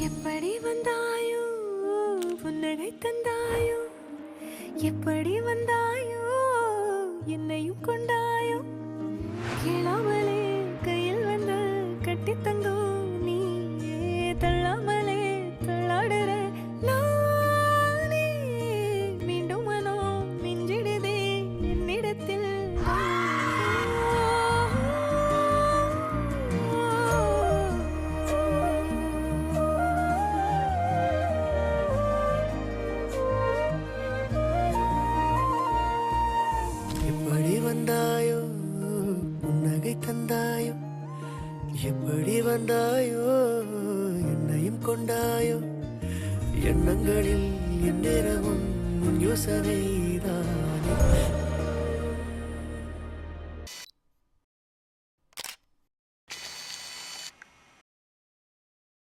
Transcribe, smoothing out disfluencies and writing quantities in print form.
எப்படி வந்தாயோ புன்னகை தந்தாயோ, எப்படி வந்தாயோ என்னையும் கொண்டாயோ, கேளாமலே கையில் வந்து கட்டி தங்கோ நீயே, தள்ளாமலே தள்ளாடுற நானே, மீண்டும் மனோ மிஞ்சிடுதே என்னிடத்தில். எப்படி வந்தாயோ புன்னகை தந்தாயோ, எப்படி வந்தாயோ என்னையும் கொண்டாயோ, எண்ணங்களில் எந்நேரமும் யோசனைதானே.